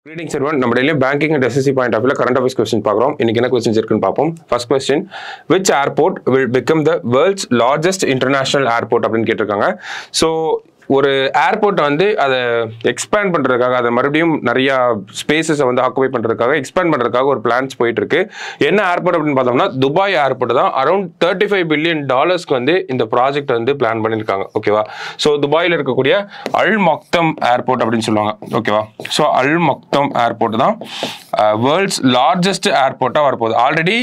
Greetings everyone. நம்ம daily banking and SSC point of view current affairs question பார்க்குறோம். இன்னைக்கு என்ன questions இருக்குன்னு பார்ப்போம். First question, which airport will become the world's largest international airport அப்படின்னு கேட்டிருக்காங்க. So ஒரு ஏர்போர்ட் வந்து அதை எக்ஸ்பேண்ட் பண்ணுறதுக்காக அதை மறுபடியும் நிறையா ஸ்பேசஸை வந்து ஆக்குபை பண்ணுறதுக்காக எக்ஸ்பேண்ட் பண்ணுறதுக்காக ஒரு பிளான்ஸ் போயிட்டு இருக்கு. என்ன ஏர்போர்ட் அப்படின்னு பார்த்தோம்னா துபாய் ஏர்போர்ட் தான். அரௌண்ட் $35 billion வந்து இந்த ப்ராஜெக்ட் வந்து பிளான் பண்ணியிருக்காங்க. ஓகேவா? ஸோ துபாயில் இருக்கக்கூடிய அல் மக்தம் ஏர்போர்ட் அப்படின்னு சொல்லுவாங்க. ஓகேவா? ஸோ அல் மக்தம் ஏர்போர்ட் தான் வேர்ல்ட்ஸ் லார்ஜஸ்ட் ஏர்போர்ட்டாக வரப்போகுது. ஆல்ரெடி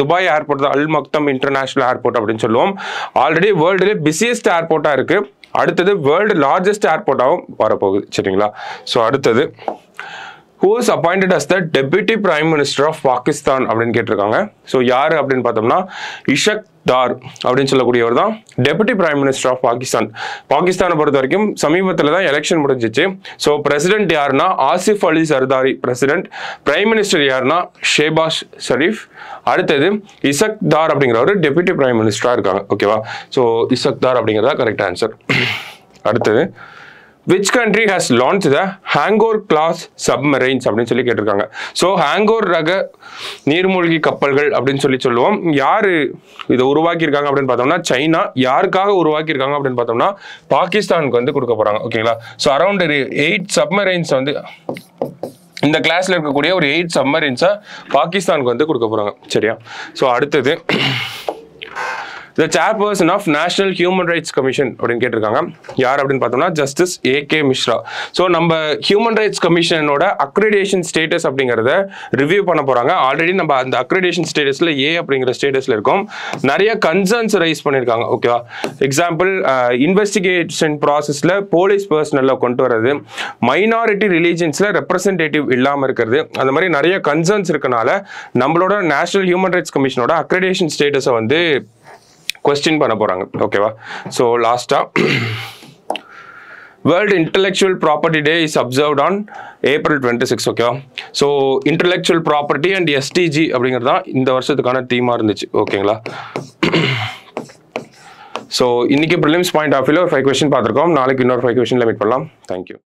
துபாய் ஏர்போர்ட் தான் அல் மக்தம் இன்டர்நேஷனல் ஏர்போர்ட் அப்படின்னு சொல்லுவோம். ஆல்ரெடி வேர்ல்டுலேயே பிஸியஸ்ட் ஏர்போர்ட்டாக இருக்குது. அடுத்தது வேர்ல்டு லார்ஜஸ்ட் ஏர்போர்ட்டாகவும் வரப்போகுது. சரிங்களா? ஸோ அடுத்தது who is appointed as the deputy prime minister of Pakistan அப்படின்னு கேட்டிருக்காங்க. ஸோ யார் அப்படின்னு பார்த்தோம்னா இஷக் தார் அப்படின்னு சொல்லக்கூடியவர் தான் deputy prime minister of Pakistan. பாகிஸ்தானை பொறுத்த வரைக்கும் சமீபத்தில் தான் எலெக்ஷன் முடிஞ்சிச்சு. ஸோ பிரசிடென்ட் யாருன்னா Asif Ali Zardari president, prime minister யாருன்னா ஷேபாஸ் ஷரீஃப். அடுத்தது இஷக் தார் அப்படிங்கிறவர் டெபுட்டி பிரைம் மினிஸ்டராக இருக்காங்க. ஓகேவா? ஸோ இஷக் தார் அப்படிங்கிறதா கரெக்ட் ஆன்சர். அடுத்தது which country has launched the Hangor class submarines அப்படின்னு சொல்லி கேட்டிருக்காங்க. ஸோ ஹேங்கோர் ரக நீர்மூழ்கி கப்பல்கள் அப்படின்னு சொல்லுவோம். யாரு இதை உருவாக்கியிருக்காங்க அப்படின்னு பார்த்தோம்னா சைனா. யாருக்காக உருவாக்கியிருக்காங்க அப்படின்னு பார்த்தோம்னா பாகிஸ்தானுக்கு வந்து கொடுக்க போறாங்க. ஓகேங்களா? ஸோ அரௌண்ட் 8 சப்மரைன்ஸ் வந்து இந்த கிளாஸ்ல இருக்கக்கூடிய ஒரு 8 சப்மரைன்ஸை பாகிஸ்தானுக்கு வந்து கொடுக்க போறாங்க. சரியா? ஸோ அடுத்தது the chairperson of National Human Rights Commission அப்படின்னு கேட்டிருக்காங்க. யார் அப்படின்னு பார்த்தோம்னா ஜஸ்டிஸ் A.K. மிஸ்ரா. ஸோ நம்ம ஹியூமன் ரைட்ஸ் கமிஷனோட அக்ரிடேஷன் ஸ்டேட்டஸ் அப்படிங்கிறத ரிவ்யூ பண்ண போறாங்க. ஆல்ரெடி நம்ம அந்த அக்ரிடேஷன் ஸ்டேட்டஸ்ல A அப்படிங்கிற ஸ்டேட்டஸ்ல இருக்கோம். நிறைய கன்சர்ன்ஸ் ரைஸ் பண்ணியிருக்காங்க. ஓகேவா? எக்ஸாம்பிள் இன்வெஸ்டிகேஷன் ப்ராசஸ்ல போலீஸ் பர்சனல்ல கொண்டு வர்றது, மைனாரிட்டி ரிலீஜன்ஸ்ல ரெப்ரசன்டேட்டிவ் இல்லாமல் இருக்கிறது, அந்த மாதிரி நிறைய கன்சர்ன்ஸ் இருக்கனால நம்மளோட நேஷனல் ஹியூமன் ரைட்ஸ் கமிஷனோட அக்ரிடேஷன் ஸ்டேட்டஸை வந்து கொஸ்டின் பண்ண போறாங்க. ஓகேவா? ஸோ லாஸ்டா world intellectual property day is observed on April 26. ஓகேவா? So intellectual property and SDG அப்படிங்கிறது தான் இந்த வருஷத்துக்கான தீமா இருந்துச்சு. ஓகேங்களா? ஸோ இன்னைக்கு ப்ரிலிம்ஸ் பாயிண்ட் ஆஃப் வியூல ஒரு 5 கொஸ்டின் பார்த்துருக்கோம். நாளைக்கு இன்னொரு 5 கொஸ்டின்ல மீட் பண்ணலாம். தேங்க்யூ.